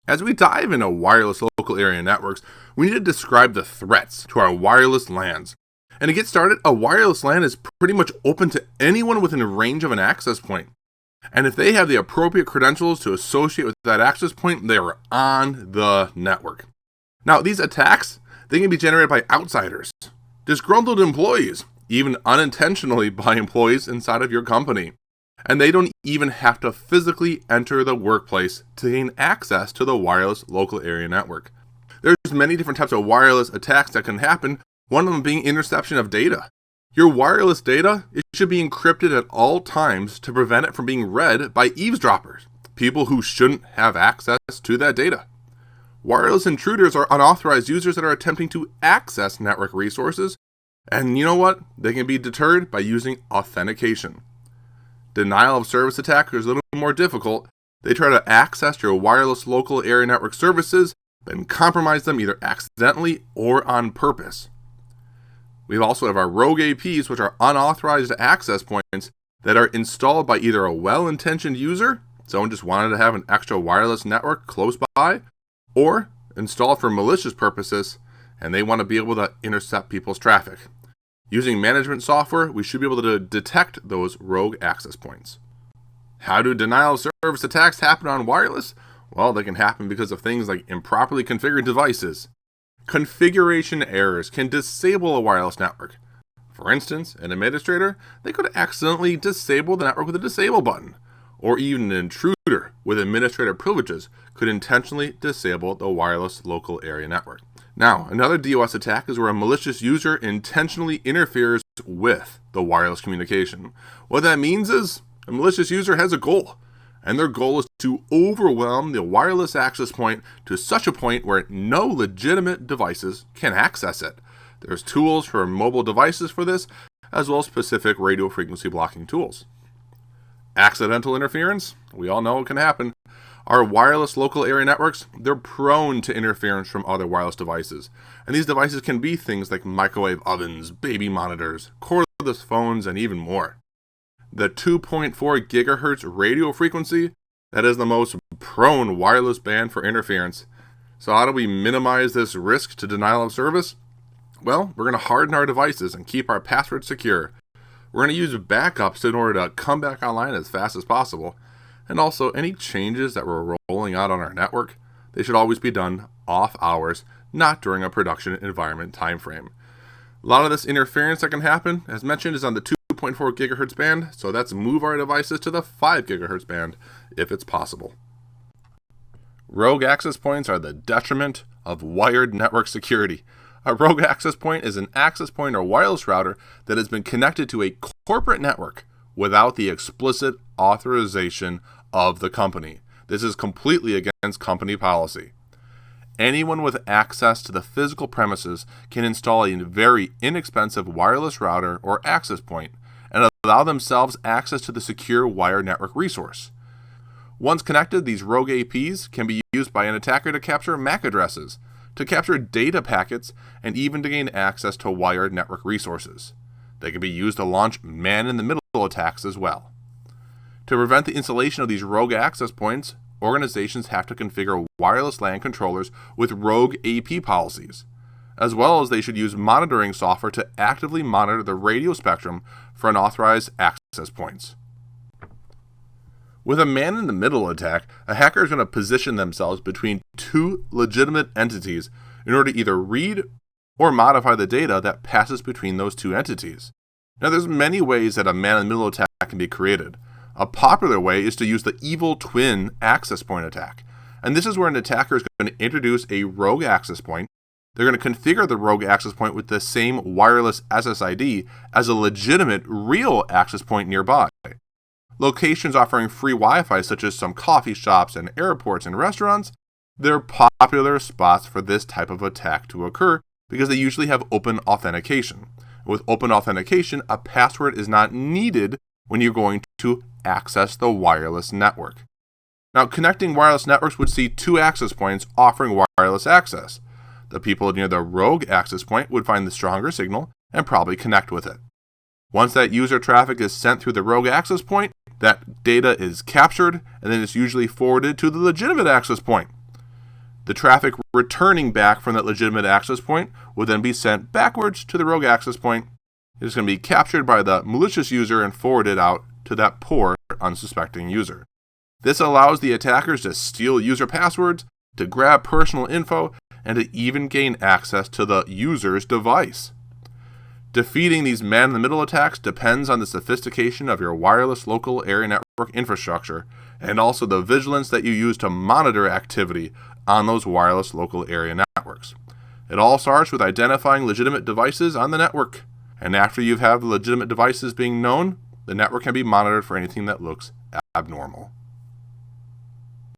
As we dive into wireless local area networks, we need to describe the threats to our wireless LANs. And to get started, a wireless LAN is pretty much open to anyone within range of an access point. And if they have the appropriate credentials to associate with that access point, they are on the network. Now, these attacks, they can be generated by outsiders, disgruntled employees, even unintentionally by employees inside of your company. And they don't even have to physically enter the workplace to gain access to the wireless local area network. There's many different types of wireless attacks that can happen, one of them being interception of data. Your wireless data, it should be encrypted at all times to prevent it from being read by eavesdroppers, people who shouldn't have access to that data. Wireless intruders are unauthorized users that are attempting to access network resources, and you know what? They can be deterred by using authentication. Denial of service attack is a little more difficult. They try to access your wireless local area network services, then compromise them either accidentally or on purpose. We also have our rogue APs, which are unauthorized access points that are installed by either a well-intentioned user, someone just wanted to have an extra wireless network close by, or installed for malicious purposes, and they want to be able to intercept people's traffic. Using management software, we should be able to detect those rogue access points. How do denial of service attacks happen on wireless? Well, they can happen because of things like improperly configured devices. Configuration errors can disable a wireless network. For instance, an administrator, they could accidentally disable the network with a disable button, or even an intruder with administrative privileges could intentionally disable the wireless local area network. Now, another DOS attack is where a malicious user intentionally interferes with the wireless communication. What that means is a malicious user has a goal, and their goal is to overwhelm the wireless access point to such a point where no legitimate devices can access it. There's tools for mobile devices for this, as well as specific radio frequency blocking tools. Accidental interference, we all know it can happen. Our wireless local area networks, they're prone to interference from other wireless devices. And these devices can be things like microwave ovens, baby monitors, cordless phones, and even more. The 2.4 gigahertz radio frequency, that is the most prone wireless band for interference. So how do we minimize this risk to denial of service? Well, we're going to harden our devices and keep our passwords secure. We're going to use backups in order to come back online as fast as possible. And also, any changes that we're rolling out on our network, they should always be done off hours, not during a production environment time frame. A lot of this interference that can happen, as mentioned, is on the 2.4 gigahertz band, so that's move our devices to the 5 gigahertz band if it's possible. Rogue access points are the detriment of wired network security. A rogue access point is an access point or wireless router that has been connected to a corporate network without the explicit authorization of the company. This is completely against company policy. Anyone with access to the physical premises can install a very inexpensive wireless router or access point and allow themselves access to the secure wired network resource. Once connected, these rogue APs can be used by an attacker to capture MAC addresses, to capture data packets, and even to gain access to wired network resources. They can be used to launch man-in-the-middle attacks as well. To prevent the installation of these rogue access points, organizations have to configure wireless LAN controllers with rogue AP policies, as well as they should use monitoring software to actively monitor the radio spectrum for unauthorized access points. With a man-in-the-middle attack, a hacker is going to position themselves between two legitimate entities in order to either read or modify the data that passes between those two entities. Now, there's many ways that a man-in-the-middle attack can be created. A popular way is to use the evil twin access point attack. And this is where an attacker is going to introduce a rogue access point. They're going to configure the rogue access point with the same wireless SSID as a legitimate real access point nearby. Locations offering free Wi-Fi, such as some coffee shops and airports and restaurants, they're popular spots for this type of attack to occur because they usually have open authentication. With open authentication, a password is not needed when you're going to access the wireless network. Now, connecting wireless networks would see two access points offering wireless access. The people near the rogue access point would find the stronger signal and probably connect with it. Once that user traffic is sent through the rogue access point, that data is captured and then it's usually forwarded to the legitimate access point. The traffic returning back from that legitimate access point will then be sent backwards to the rogue access point. It's going to be captured by the malicious user and forwarded out to that poor, unsuspecting user. This allows the attackers to steal user passwords, to grab personal info, and to even gain access to the user's device. Defeating these man-in-the-middle attacks depends on the sophistication of your wireless local area network infrastructure and also the vigilance that you use to monitor activity on those wireless local area networks. It all starts with identifying legitimate devices on the network. And after you have legitimate devices being known, the network can be monitored for anything that looks abnormal.